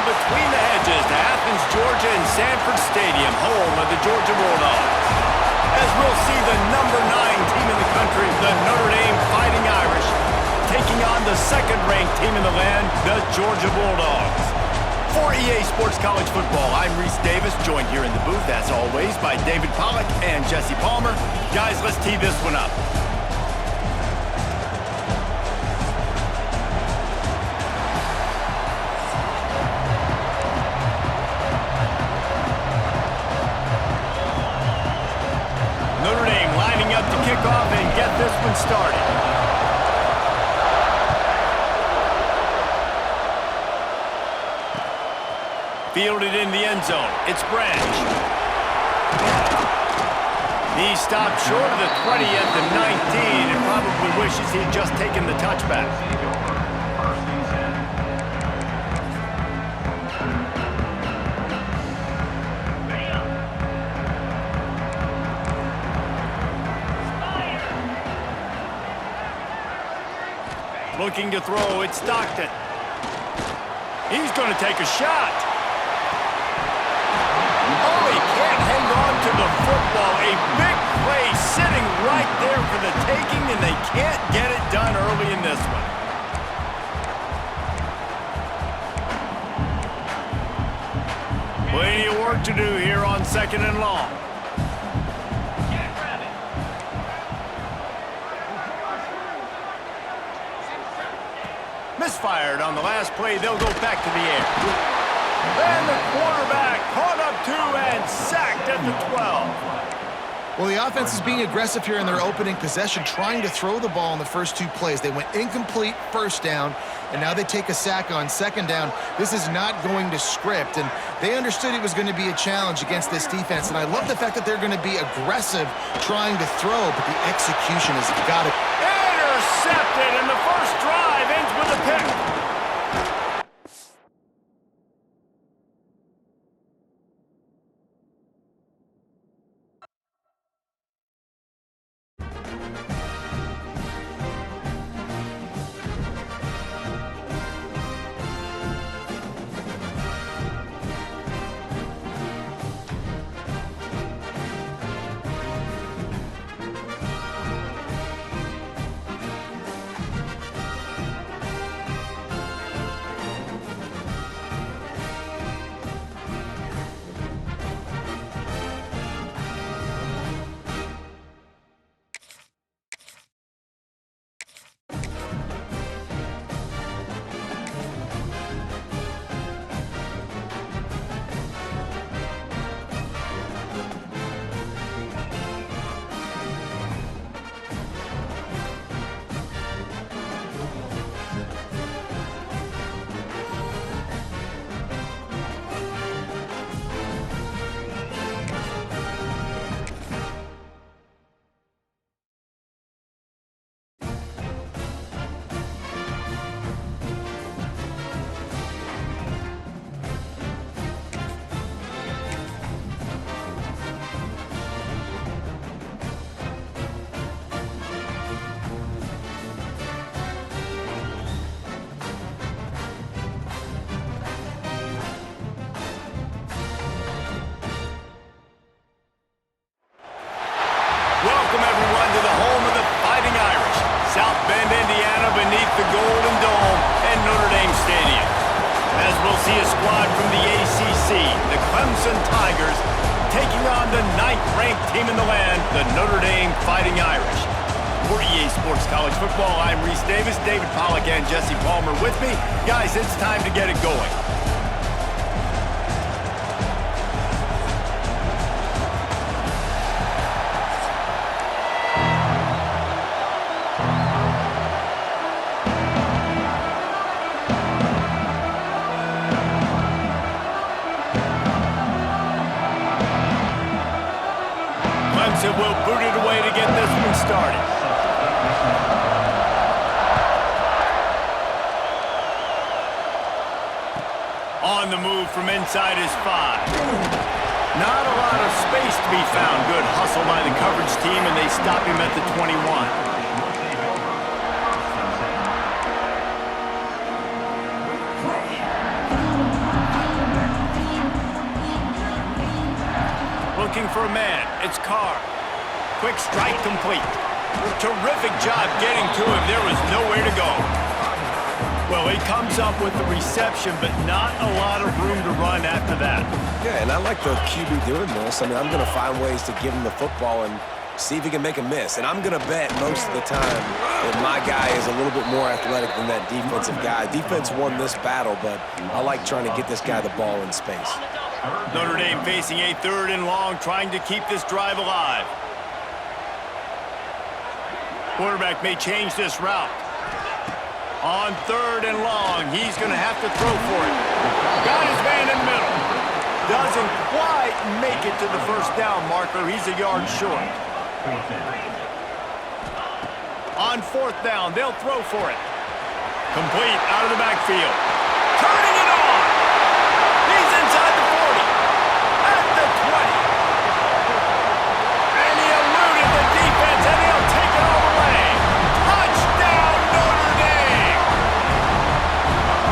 between the hedges to Athens, Georgia and Sanford Stadium, home of the Georgia Bulldogs. As we'll see the number 9 team in the country, the Notre Dame Fighting Irish, taking on the second-ranked team in the land, the Georgia Bulldogs. For EA Sports College Football, I'm Reese Davis, joined here in the booth, as always, by David Pollack and Jesse Palmer. Guys, let's tee this one up. Notre Dame lining up to kick off and get this one started. Fielded in the end zone. It's Branch. He stopped short of the 20 at the 19 and probably wishes he had just taken the touchback. Looking to throw, it's Stockton. He's going to take a shot. Oh, he can't hang on to the football. A big play sitting right there for the taking, and they can't get it done early in this one. Plenty of work to do here on 2nd and long. Misfired on the last play. They'll go back to the air. And the quarterback caught up 2 and sacked at the 12. Well, the offense is being aggressive here in their opening possession, trying to throw the ball in the first 2 plays. They went incomplete first down, and now they take a sack on 2nd down. This is not going to script, and they understood it was going to be a challenge against this defense. And I love the fact that they're going to be aggressive trying to throw, but the execution has got to... Intercepted, and the first drive ends with a pick. Welcome, everyone, to the home of the Fighting Irish, South Bend, Indiana, beneath the Golden Dome and Notre Dame Stadium. As we'll see a squad from the ACC, the Clemson Tigers, taking on the 9th-ranked team in the land, the Notre Dame Fighting Irish. For EA Sports College Football, I'm Reese Davis, David Pollack and Jesse Palmer with me. Guys, it's time to get it going. Clemson will boot it away to get this one started. On the move from inside his 5. Not a lot of space to be found. Good hustle by the coverage team, and they stop him at the 21. looking for a man. It's Carr. Quick strike complete. Terrific job getting to him. There was nowhere to go. Well, he comes up with the reception, but not a lot of room to run after that. Yeah, and I like the QB doing this. I mean, I'm going to find ways to give him the football and see if he can make a miss. And I'm going to bet most of the time that my guy is a little bit more athletic than that defensive guy. Defense won this battle, but I like trying to get this guy the ball in space. Notre Dame facing a 3rd and long, trying to keep this drive alive. Quarterback may change this route. On 3rd and long, he's going to have to throw for it. Got his man in the middle. Doesn't quite make it to the first down marker. He's a yard short. On 4th down, they'll throw for it. Complete out of the backfield. Turning it on. He's inside the 40. At the 20. And he eluded the defense, and he'll take it all the way. Touchdown, Notre Dame.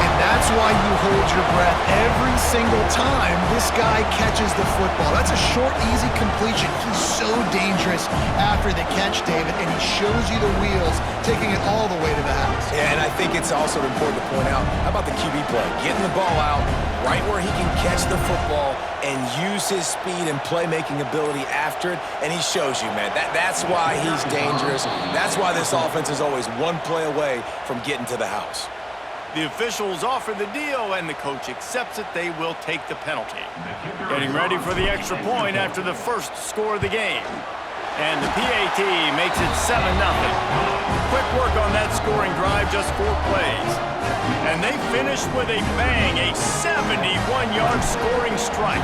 And that's why you hold your breath every single time this guy catches the football. That's a short, easy completion. He's so dangerous after the catch, David, and he shows you the wheels, taking it all the way to the house. Yeah, and I think it's also important to point out, how about the QB play? Getting the ball out right where he can catch the football and use his speed and playmaking ability after it, and he shows you, man. That's why he's dangerous. That's why this offense is always one play away from getting to the house. The officials offer the deal, and the coach accepts it. They will take the penalty. Getting ready for the extra point after the first score of the game. And the PAT makes it 7-0. Quick work on that scoring drive, just 4 plays. And they finish with a bang, a 71-yard scoring strike.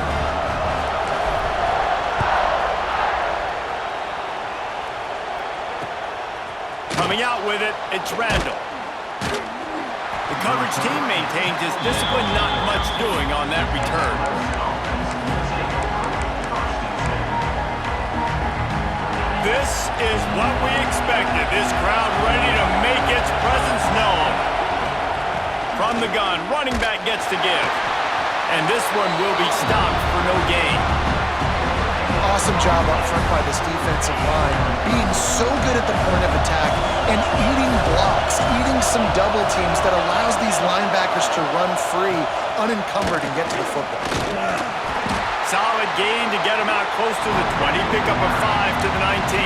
Coming out with it, it's Randall. The coverage team maintains his discipline, not much doing on that return. This is what we expected. This crowd ready to make its presence known. From the gun, running back gets to give. And this one will be stopped for no gain. Awesome job up front by this defensive line, being so good at the point of attack and eating blocks, eating some double teams that allows these linebackers to run free, unencumbered, and get to the football. Solid gain to get him out close to the 20, pick up a 5 to the 19.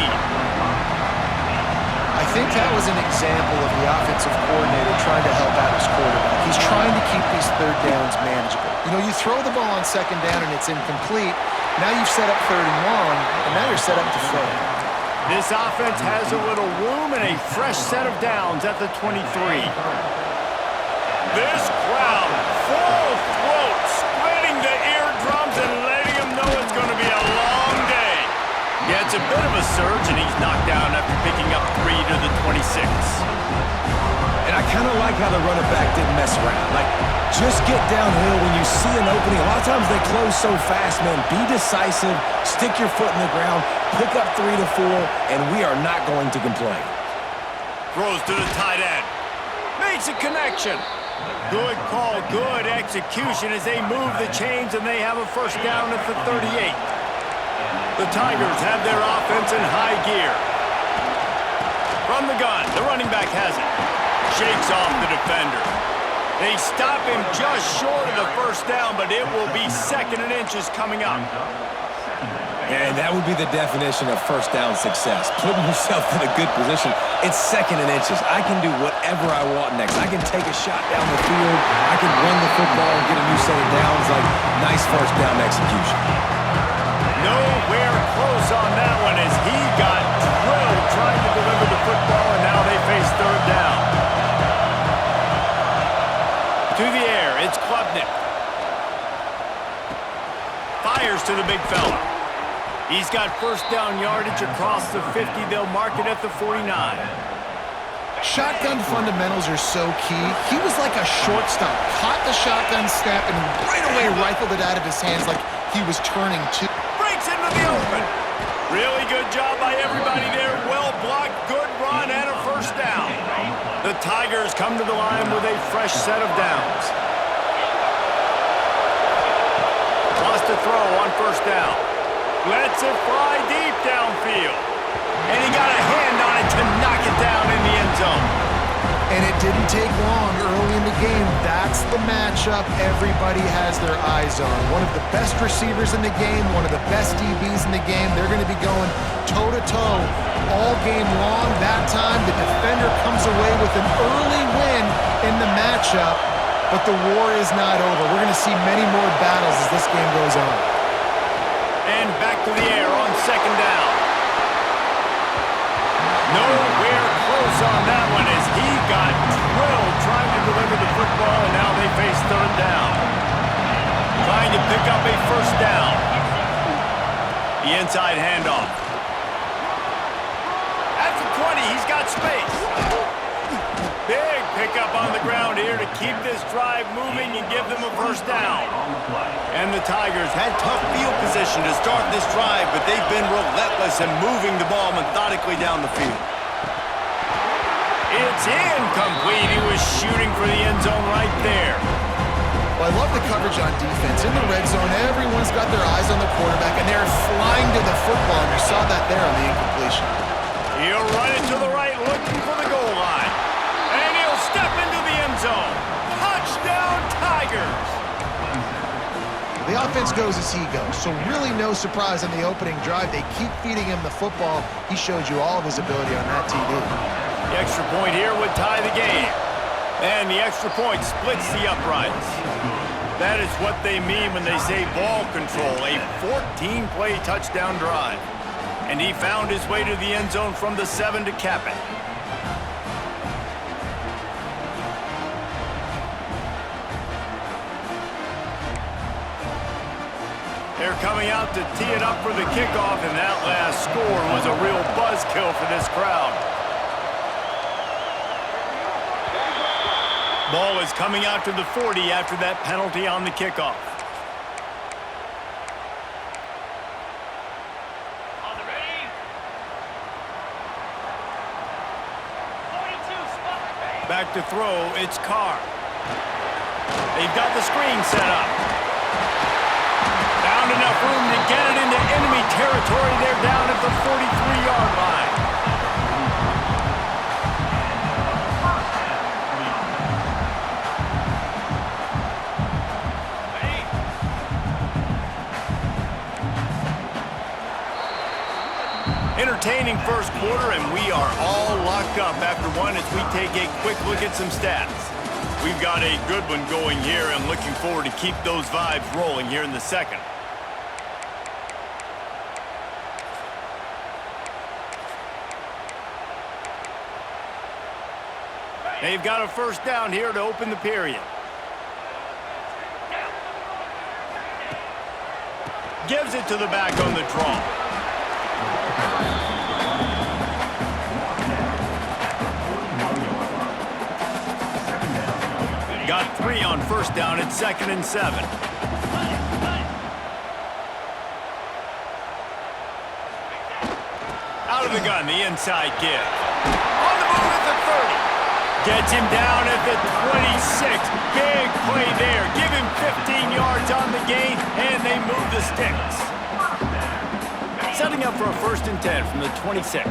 I think that was an example of the offensive coordinator trying to help out his quarterback. He's trying to keep these 3rd downs manageable. You know, you throw the ball on 2nd down and it's incomplete. Now you've set up 3rd and long, and now you're set up to throw. This offense has a little room and a fresh set of downs at the 23. This crowd, full throat, splitting the eardrums and letting them know it's going to be a long day. Gets a bit of a surge, and he's knocked down after picking up 3 to the 26. And I kind of like how the running back didn't mess around. Like, just get downhill when you see an opening. A lot of times they close so fast, man. Be decisive, stick your foot in the ground, pick up 3 to 4, and we are not going to complain. Throws to the tight end. Makes a connection. Good call, good execution as they move the chains, and they have a first down at the 38. The Tigers have their offense in high gear. From the gun, the running back has it. Shakes off the defender. They stop him just short of the first down, but it will be 2nd and inches coming up. And that would be the definition of first down success. Putting yourself in a good position. It's 2nd and inches. I can do whatever I want next. I can take a shot down the field. I can run the football and get a new set of downs. Like, nice first down execution. Nowhere close on that one as he got drilled trying to deliver the football, and now they face 3rd down. To the air, it's Klubnik. Fires to the big fella. He's got first down yardage across the 50. They'll mark it at the 49. Shotgun fundamentals are so key. He was like a shortstop. Caught the shotgun snap and right away rifled it out of his hands like he was turning to. Breaks into the open. Really good job by everybody there. Well blocked, good run, and a first down. The Tigers come to the line with a fresh set of downs. Lost a throw on first down. Lets it fly deep downfield. And he got a hand on it to knock it down in the end zone. And it didn't take long early in the game. That's the matchup everybody has their eyes on. One of the best receivers in the game, one of the best DBs in the game. They're going to be going toe-to-toe all game long. That time, the defender comes away with an early win in the matchup, but the war is not over. We're going to see many more battles as this game goes on. And back to the air on second down. Nowhere close on that one as he got drilled trying to deliver the football, and now they face third down. Trying to pick up a first down. The inside handoff. At the 20, he's got space. Big pickup on the ground here to keep this drive moving and give them a first down. And the Tigers had tough field position to start this drive, but they've been relentless in moving the ball methodically down the field. It's incomplete. He was shooting for the end zone right there. Well, I love the coverage on defense. In the red zone, everyone's got their eyes on the quarterback, and they're flying to the football, and you saw that there on the incompletion. He'll run it to the right, looking for the goal line. And he'll step into the end zone. Touchdown, Tigers! The offense goes as he goes, so really no surprise on the opening drive. They keep feeding him the football. He showed you all of his ability on that TD. The extra point here would tie the game. And the extra point splits the uprights. That is what they mean when they say ball control, a 14-play touchdown drive. And he found his way to the end zone from the 7 to cap it. They're coming out to tee it up for the kickoff, and that last score was a real buzzkill for this crowd. Ball is coming out to the 40 after that penalty on the kickoff. On the ready. 42, spot. Back to throw, it's Carr. They've got the screen set up. Found enough room to get it into enemy territory. They're down at the 43-yard line. Entertaining first quarter, and we are all locked up after one as we take a quick look at some stats. We've got a good one going here and looking forward to keep those vibes rolling here in the second. They've got a first down here to open the period. Gives it to the back on the draw. Got 3 on first down at 2nd and 7. Out of the gun, the inside give. On the move at the 30. Gets him down at the 26. Big play there. Give him 15 yards on the gain, and they move the sticks. Setting up for a 1st and 10 from the 26.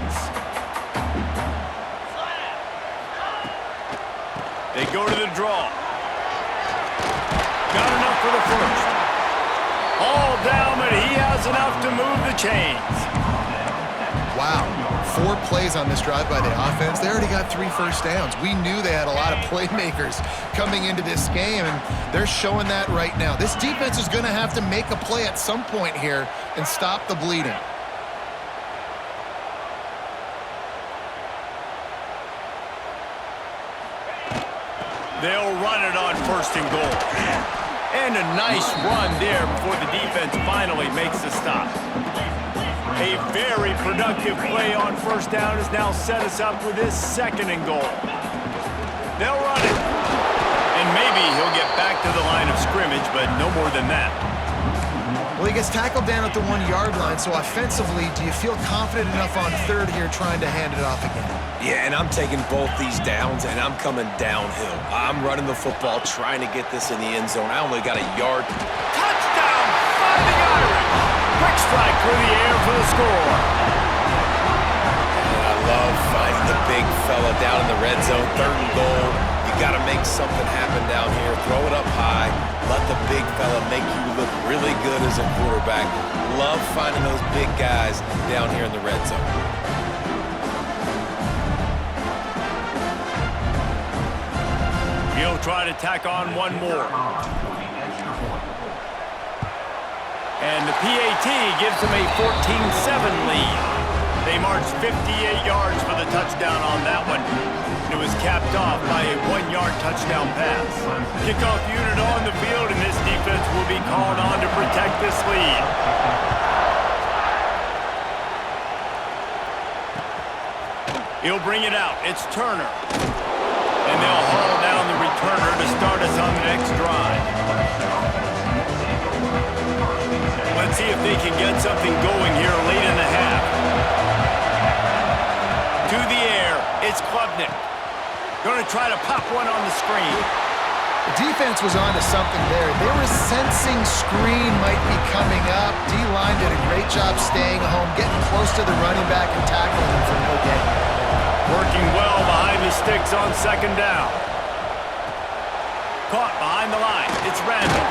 They go to the draw. Got enough for the first. All down, but he has enough to move the chains. Wow, 4 plays on this drive by the offense. They already got 3 first downs. We knew they had a lot of playmakers coming into this game, and they're showing that right now. This defense is going to have to make a play at some point here and stop the bleeding. They'll run it on 1st and goal. And a nice run there before the defense finally makes the stop. A very productive play on 1st down has now set us up with this 2nd and goal. They'll run it. And maybe he'll get back to the line of scrimmage, but no more than that. Well, he gets tackled down at the 1-yard line, so offensively, do you feel confident enough on 3rd here trying to hand it off again? Yeah, and I'm taking both these downs, and I'm coming downhill. I'm running the football, trying to get this in the end zone. I only got a yard. Touchdown, Fighting Irish! Quick strike through the air for the score. And I love finding the big fella down in the red zone, 3rd and goal. You got to make something happen down here. Throw it up high. Let the big fella make you look really good as a quarterback. Love finding those big guys down here in the red zone. He'll try to tack on one more. And the PAT gives them a 14-7 lead. They marched 58 yards for the touchdown on that one. It was capped off by a 1-yard touchdown pass. Kickoff unit on the field, and this defense will be called on to protect this lead. He'll bring it out. It's Turner. And they'll haul down the returner to start us on the next drive. Let's see if they can get something going here late in the half. To the air, it's Klubnik. Going to try to pop one on the screen. The defense was onto something there. They were sensing screen might be coming up. D-line did a great job staying home, getting close to the running back and tackling him for no gain. Working well behind the sticks on 2nd down. Caught behind the line. It's Randall.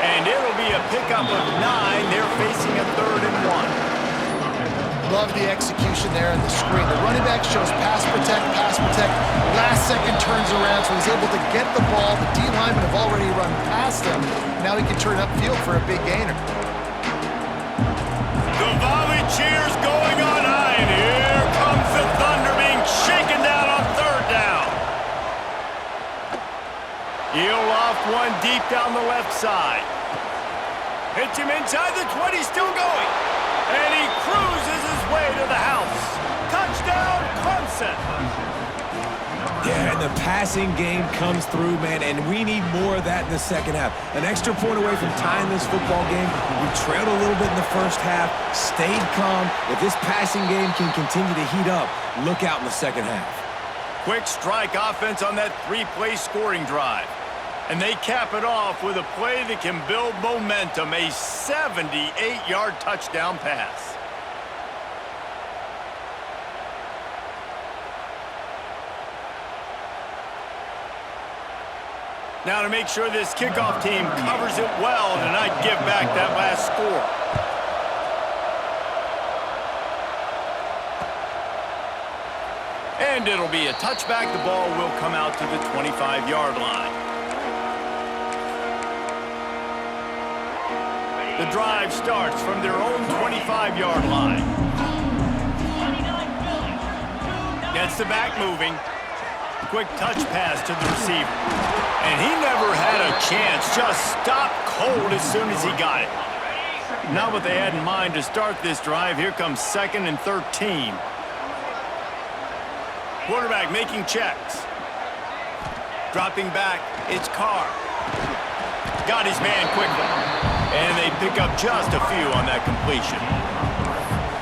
And it'll be a pickup of 9. They're facing a 3rd and 1. Love the execution there in the screen. The running back shows pass protect. Last second turns around, so he's able to get the ball. The D-linemen have already run past him. Now he can turn upfield for a big gainer. The volley cheers going on high, and here comes the Thunder being shaken down on 3rd down. He'll loft one deep down the left side. Hits him inside the 20, still going. And he cruises his way to the house. Touchdown, Clemson. Yeah, and the passing game comes through, man, and we need more of that in the second half. An extra point away from tying this football game. We trailed a little bit in the first half, stayed calm. If this passing game can continue to heat up, look out in the second half. Quick strike offense on that 3-play scoring drive. And they cap it off with a play that can build momentum, a 78-yard touchdown pass. Now to make sure this kickoff team covers it well and not give back that last score. And it'll be a touchback. The ball will come out to the 25-yard line. The drive starts from their own 25-yard line. Gets the back moving. Quick touch pass to the receiver. And he never had a chance. Just stopped cold as soon as he got it. Not what they had in mind to start this drive. Here comes 2nd and 13. Quarterback making checks. Dropping back, it's Carr. Got his man quickly. And they pick up just a few on that completion.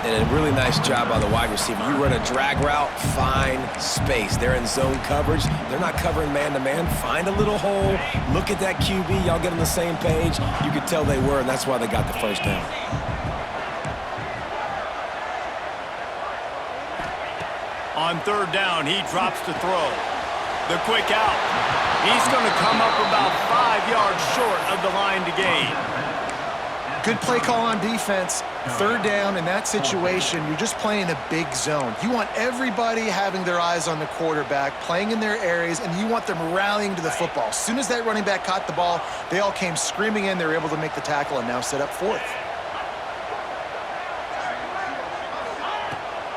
And a really nice job by the wide receiver. You run a drag route, find space. They're in zone coverage. They're not covering man-to-man. Find a little hole. Look at that QB. Y'all get on the same page. You could tell they were, and that's why they got the first down. On 3rd down, he drops to throw. The quick out. He's going to come up about 5 yards short of the line to gain. Good play call on defense. 3rd down in that situation, you're just playing a big zone. You want everybody having their eyes on the quarterback, playing in their areas, and you want them rallying to the football. As soon as that running back caught the ball, they all came screaming in. They were able to make the tackle and now set up 4th.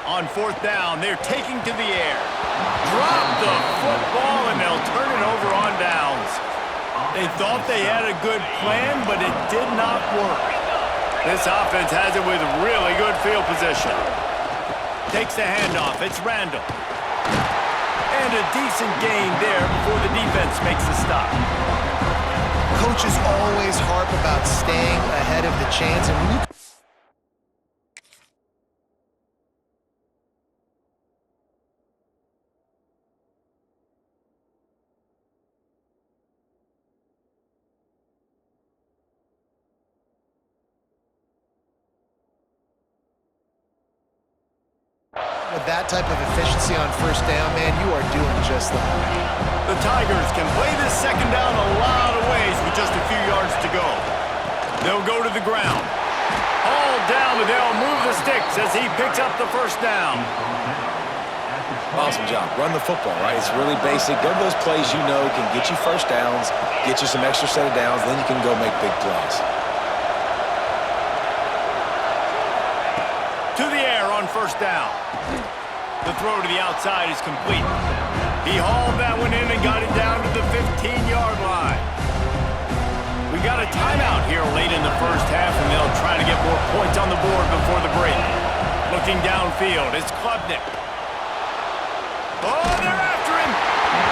On 4th down, they're taking to the air. Drop the football, and they'll turn it over on downs. They thought they had a good plan, but it did not work. This offense has it with really good field position. Takes the handoff. It's Randall. And a decent gain there before the defense makes the stop. Coaches always harp about staying ahead of the chains, and when you with that type of efficiency on first down, man, you are doing just that. The Tigers can play this second down a lot of ways with just a few yards to go. They'll go to the ground. All down, but they'll move the sticks as he picks up the first down. Awesome job. Run the football, right? It's really basic. Go to those plays you know can get you first downs, get you some extra set of downs, then you can go make big plays. To the air on first down. The throw to the outside is complete. He hauled that one in and got it down to the 15-yard line. We got a timeout here late in the first half, and they'll try to get more points on the board before the break. Looking downfield, it's Klubnik. Oh, they're after him.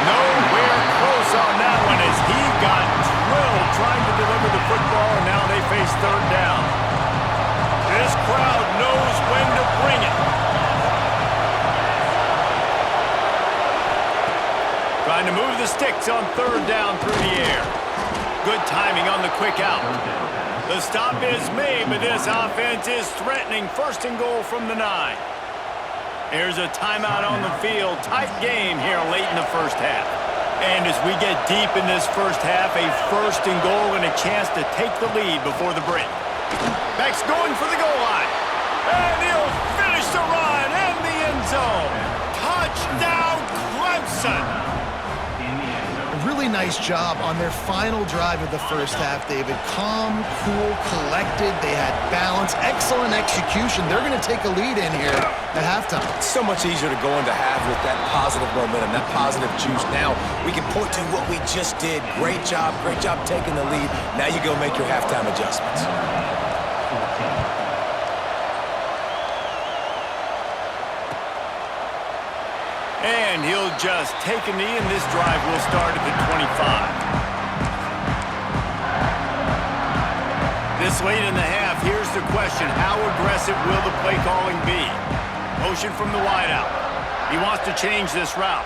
Nowhere close on that one as he got drilled trying to deliver the football, and now they face third down. This crowd knows when to bring it. Trying to move the sticks on third down through the air. Good timing on the quick out. The stop is made, but this offense is threatening first and goal from the 9. Here's a timeout on the field. Tight game here late in the first half. And as we get deep in this first half, a first and goal and a chance to take the lead before the break. Beck's going for the goal line. And he'll finish the run in the end zone. Touchdown, Clemson. A really nice job on their final drive of the first half, David. Calm, cool, collected. They had balance. Excellent execution. They're going to take a lead in here at halftime. It's so much easier to go into half with that positive momentum, that positive juice. Now we can point to what we just did. Great job taking the lead. Now you go make your halftime adjustments. And he'll just take a knee, and this drive will start at the 25. This late in the half, here's the question. How aggressive will the play calling be? Motion from the wideout. He wants to change this route.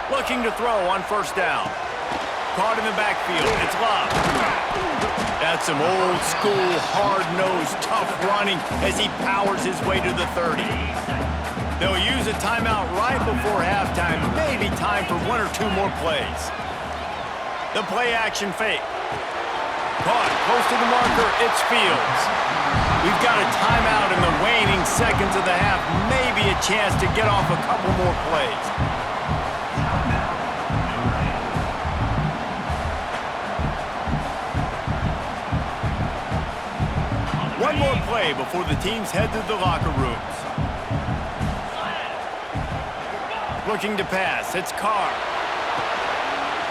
Looking to throw on first down. Caught in the backfield. It's Love. That's some old-school, hard-nosed, tough running as he powers his way to the 30. They'll use a timeout right before halftime. Maybe time for one or two more plays. The play-action fake. Caught close to the marker. It's Fields. We've got a timeout in the waning seconds of the half. Maybe a chance to get off a couple more plays. One more play before the teams head to the locker rooms. Looking to pass, it's Carr.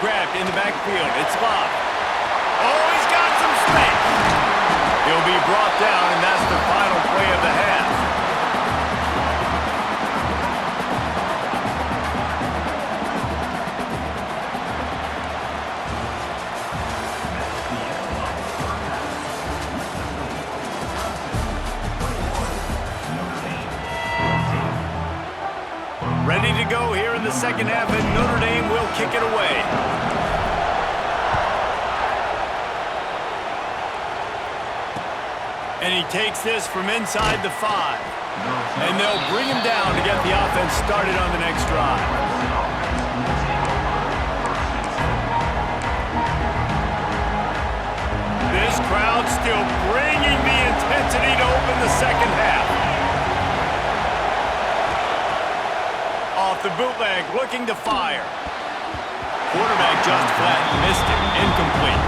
Grabbed in the backfield, it's Love. Oh, he's got some space. He'll be brought down, and that's the final play of the half. Ready to go here in the second half, and Notre Dame will kick it away. And he takes this from inside the 5. And they'll bring him down to get the offense started on the next drive. This crowd still bringing the intensity to open the second half. Off the bootleg, looking to fire. Quarterback just flat missed it, incomplete.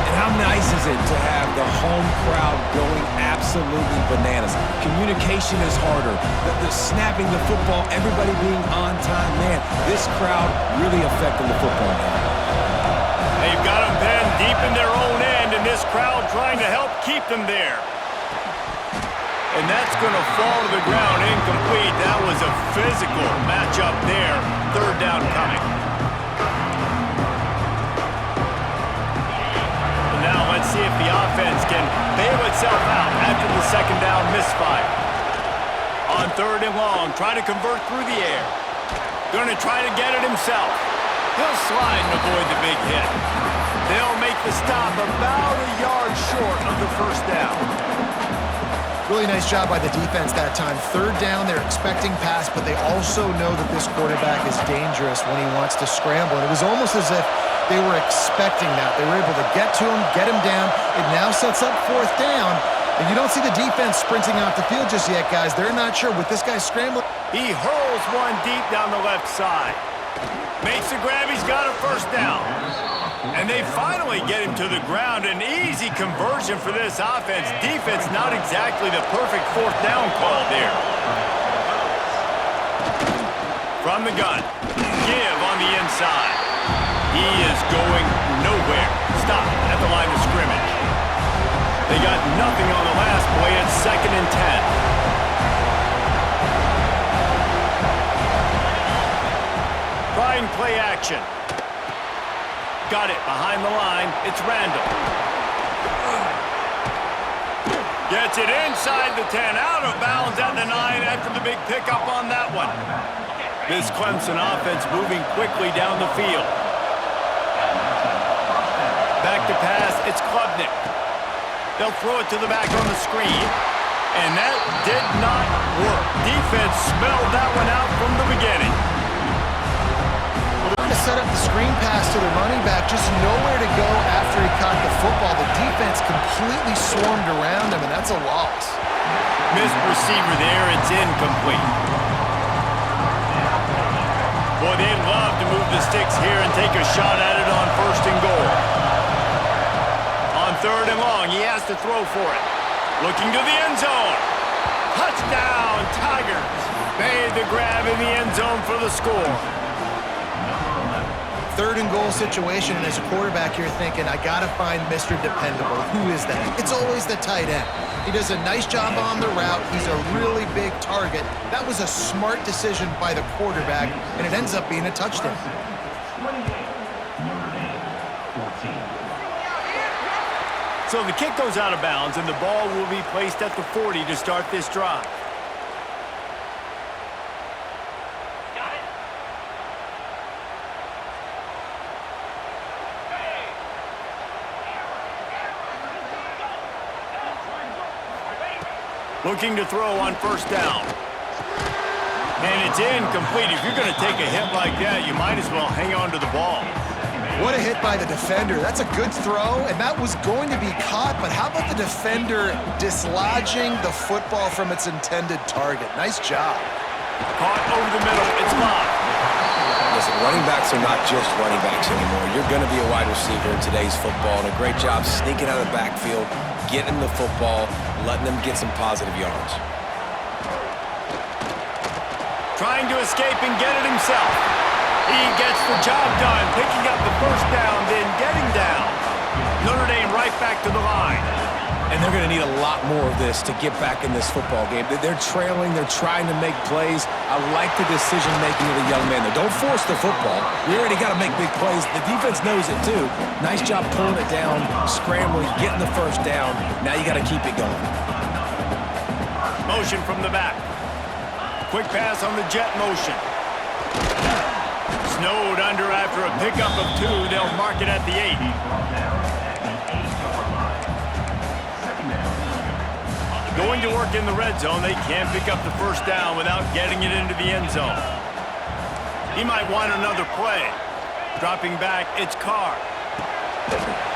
And how nice is it to have the home crowd going absolutely bananas? Communication is harder. The snapping the football, everybody being on time. Man, this crowd really affecting the football game. They've got them pinned deep in their own end, and this crowd trying to help keep them there. And that's going to fall to the ground incomplete. That was a physical matchup there. Third down coming. And now let's see if the offense can bail itself out after the second down misfire. On third and long, trying to convert through the air. Going to try to get it himself. He'll slide and avoid the big hit. They'll make the stop about a yard short of the first down. Really nice job by the defense that time. Third down, they're expecting pass, but they also know that this quarterback is dangerous when he wants to scramble. And it was almost as if they were expecting that. They were able to get to him, get him down. It now sets up fourth down. And you don't see the defense sprinting off the field just yet, guys. They're not sure with this guy scrambling. He hurls one deep down the left side. Makes the grab. He's got a first down. And they finally get him to the ground. An easy conversion for this offense. Defense not exactly the perfect fourth down call there. From the gun. Give on the inside. He is going nowhere. Stop at the line of scrimmage. They got nothing on the last play. It's 2nd and 10. Trying play action. Got it behind the line. It's Randall. Gets it inside the 10. Out of bounds at the 9 after the big pickup on that one. This Clemson offense moving quickly down the field. Back to pass. It's Klubnik. They'll throw it to the back on the screen. And that did not work. Defense smelled that one out from the beginning. To set up the screen pass to the running back, just nowhere to go after he caught the football. The defense completely swarmed around him, and that's a loss. Missed receiver there. It's incomplete. Boy, they'd love to move the sticks here and take a shot at it on 1st and goal. On 3rd and long, he has to throw for it. Looking to the end zone. Touchdown, Tigers. Made the grab in the end zone for the score. 3rd and goal situation, and as a quarterback, you're thinking, I got to find Mr. Dependable. Who is that? It's always the tight end. He does a nice job on the route. He's a really big target. That was a smart decision by the quarterback, and it ends up being a touchdown. So the kick goes out of bounds, and the ball will be placed at the 40 to start this drive. Looking to throw on 1st down. And it's incomplete. If you're going to take a hit like that, you might as well hang on to the ball. What a hit by the defender. That's a good throw, and that was going to be caught, but how about the defender dislodging the football from its intended target? Nice job. Caught over the middle. It's locked. Listen, running backs are not just running backs anymore. You're going to be a wide receiver in today's football, and a great job sneaking out of the backfield, getting the football, letting them get some positive yards. Trying to escape and get it himself. He gets the job done, picking up the first down, then getting down. Notre Dame right back to the line. And they're going to need a lot more of this to get back in this football game. They're trailing. They're trying to make plays. I like the decision-making of the young man there. Don't force the football. We already got to make big plays. The defense knows it, too. Nice job pulling it down, scrambling, getting the first down. Now you got to keep it going. Motion from the back. Quick pass on the jet motion. Snowed under after a pickup of 2. They'll mark it at the 8. Going to work in the red zone. They can't pick up the first down without getting it into the end zone. He might want another play. Dropping back, it's Carr.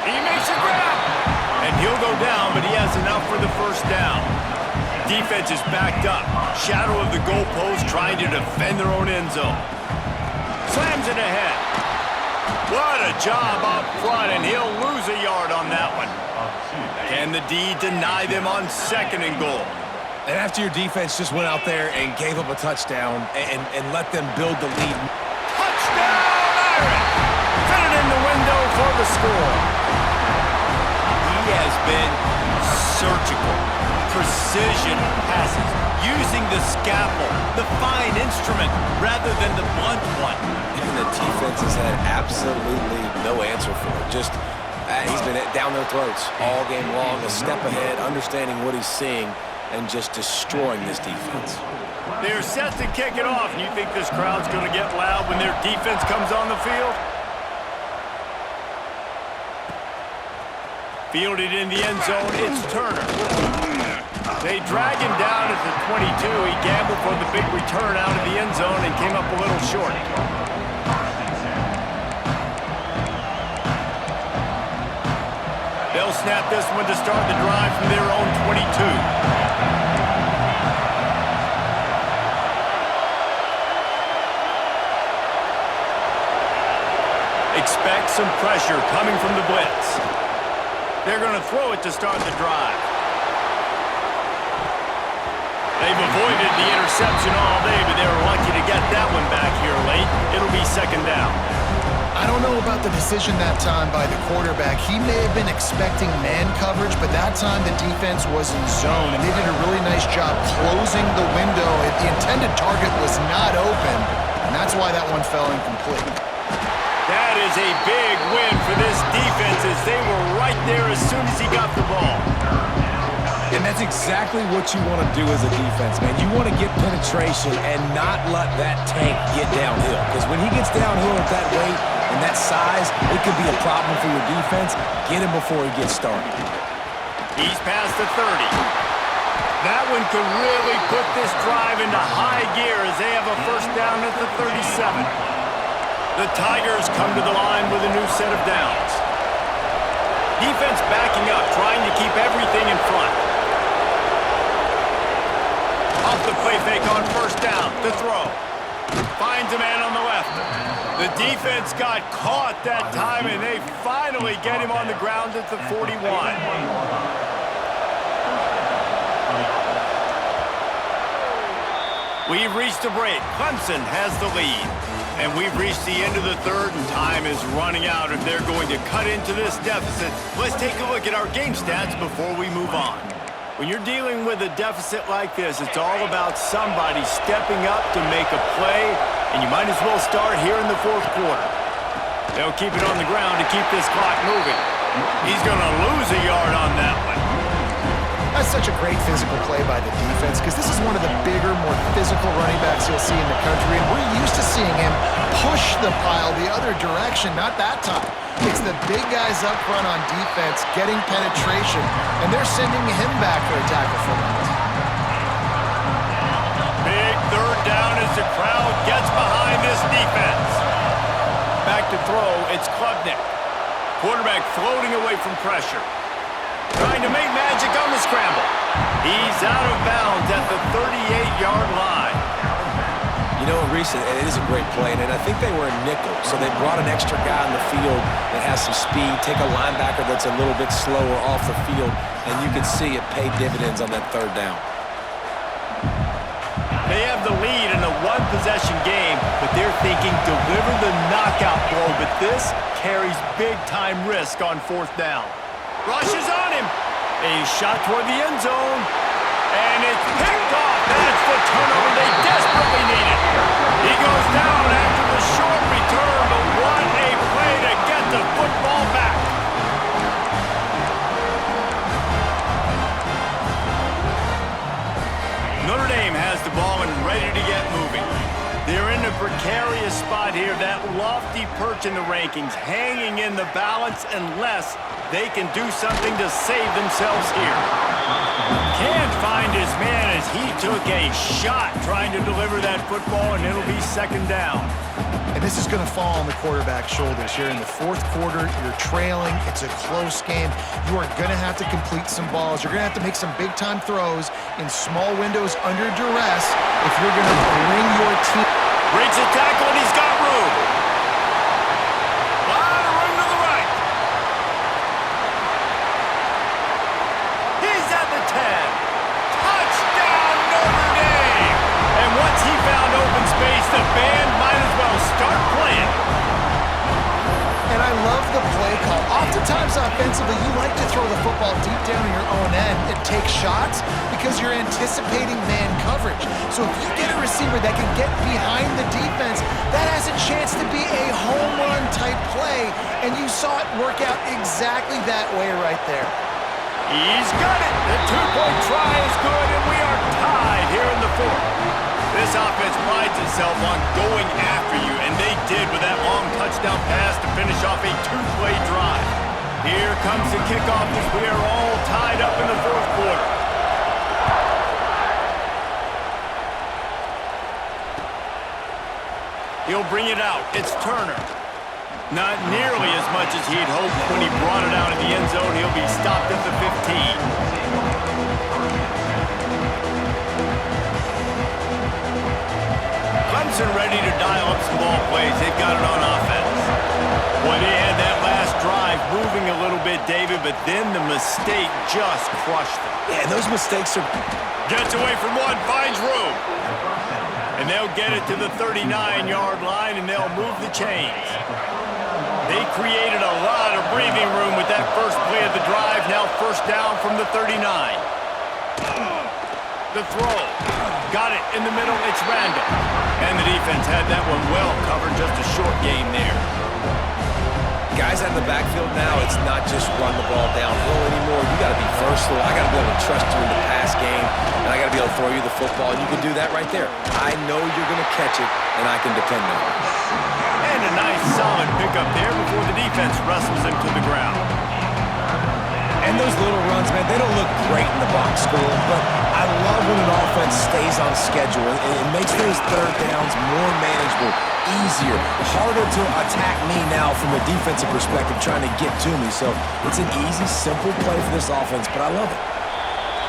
He makes a grab. And he'll go down, but he has enough for the first down. Defense is backed up. Shadow of the goalpost trying to defend their own end zone. Slams it ahead. What a job up front, and he'll lose a yard on that one. Can the D deny them on 2nd and goal? And after your defense just went out there and gave up a touchdown and let them build the lead. Touchdown, Irish! Fit it in the window for the score. He has been surgical. Precision passes, using the scalpel, the fine instrument, rather than the blunt one. And the defense has had absolutely no answer for it. Just, he's been down their throats all game long, a step ahead, understanding what he's seeing, and just destroying this defense. They're set to kick it off. You think this crowd's going to get loud when their defense comes on the field? Fielded in the end zone, it's Turner. They drag him down at the 22. He gambled for the big return out of the end zone and came up a little short. They'll snap this one to start the drive from their own 22. Expect some pressure coming from the blitz. They're going to throw it to start the drive. They've avoided the interception all day, but they were lucky to get that one back here late. It'll be second down. I don't know about the decision that time by the quarterback. He may have been expecting man coverage, but that time the defense was in zone, and they did a really nice job closing the window. The intended target was not open, and that's why that one fell incomplete. That is a big win for this defense as they were right there as soon as he got the ball. And that's exactly what you want to do as a defense, man. You want to get penetration and not let that tank get downhill. Because when he gets downhill at that weight and that size, it could be a problem for your defense. Get him before he gets started. He's past the 30. That one could really put this drive into high gear as they have a first down at the 37. The Tigers come to the line with a new set of downs. Defense backing up, trying to keep everything in front. Off the play fake on first down, the throw. Finds a man on the left. The defense got caught that time, and they finally get him on the ground at the 41. We've reached a break. Clemson has the lead. And we've reached the end of the third, and time is running out if they're going to cut into this deficit. Let's take a look at our game stats before we move on. When you're dealing with a deficit like this, it's all about somebody stepping up to make a play, and you might as well start here in the fourth quarter. They'll keep it on the ground to keep this clock moving. He's going to lose a yard on that one. That's such a great physical play by the defense because this is one of the bigger, more physical running backs you'll see in the country, and we're used to seeing him push the pile the other direction. Not that time. It's the big guys up front on defense getting penetration, and they're sending him back for a tackle for them. Big third down as the crowd gets behind this defense. Back to throw, it's Klubnik. Quarterback floating away from pressure. Trying to make magic on the scramble. He's out of bounds at the 38-yard line. You know, Reese, it is a great play, and I think they were in nickel, so they brought an extra guy on the field that has some speed, take a linebacker that's a little bit slower off the field, and you can see it paid dividends on that third down. They have the lead in a one-possession game, but they're thinking deliver the knockout blow, but this carries big-time risk on fourth down. Rushes on him. A shot toward the end zone. And it's picked off. That's the turnover they desperately needed. He goes down after the short return, but what a play to get the football back. Notre Dame has the ball and ready to get moving. They're in a precarious spot here, that lofty perch in the rankings, hanging in the balance unless they can do something to save themselves here. Can't find his man as he took a shot trying to deliver that football, and it'll be second down. And this is going to fall on the quarterback's shoulders here in the fourth quarter. You're trailing. It's a close game. You are going to have to complete some balls. You're going to have to make some big-time throws in small windows under duress if you're going to bring your team. Breaks a tackle, and he's got room. Lot of room to the right. He's at the 10. Touchdown, Notre Dame. And once he found open space, the band might as well start playing. And I love the play call. Oftentimes offensively, you like to throw the football deep down in your own end and take shots because you're anticipating man coverage. So if you get a receiver that can get behind the defense, that has a chance to be a home run type play, and you saw it work out exactly that way right there. He's got it. The two-point try is good, and we are tied here in the fourth. This offense prides itself on going after you, and they did with that long touchdown pass to finish off a two-play drive. Here comes the kickoff as we are all tied up in the fourth quarter. He'll bring it out. It's Turner. Not nearly as much as he'd hoped when he brought it out in the end zone. He'll be stopped at the 15. Clemson ready to dial up some ball plays. They've got it on offense. Boy, they had that last drive moving a little bit, David, but then the mistake just crushed them. Yeah, those mistakes are... Gets away from one, finds room. And they'll get it to the 39-yard line, and they'll move the chains. They created a lot of breathing room with that first play of the drive. Now first down from the 39. The throw. Got it in the middle. It's Randall. And the defense had that one well covered. Just a short game there. Guys out in the backfield now, it's not just run the ball downhill anymore. You got to be versatile. I got to be able to trust you in the pass game, and I got to be able to throw you the football. And you can do that right there. I know you're going to catch it, and I can depend on it. And a nice solid pickup there before the defense wrestles him to the ground. And those little runs, man, they don't look great in the box score, but I love when an offense stays on schedule. It makes those third downs more manageable, easier, harder to attack me now from a defensive perspective trying to get to me. So it's an easy, simple play for this offense, but I love it.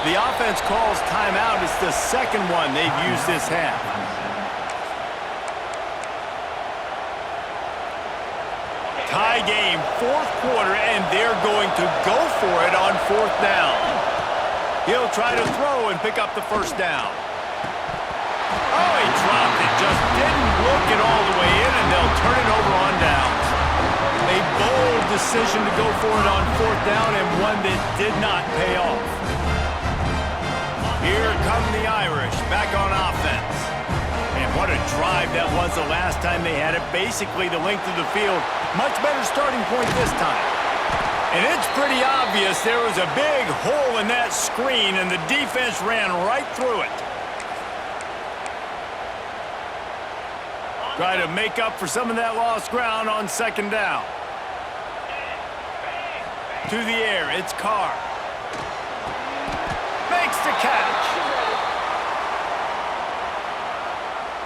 The offense calls timeout. It's the second one they've used this half. Tie game, fourth quarter, and they're going to go for it on fourth down. He'll try to throw and pick up the first down. Oh, he dropped it. Just didn't look it all the way in, and they'll turn it over on downs. A bold decision to go for it on fourth down, and one that did not pay off. Here come the Irish, back on offense. And what a drive that was the last time they had it. Basically the length of the field. Much better starting point this time. And it's pretty obvious there was a big hole in that screen, and the defense ran right through it. Try to make up for some of that lost ground on second down. To the air, it's Carr. Makes the catch.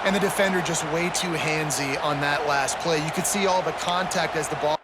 And the defender just way too handsy on that last play. You could see all the contact as the ball...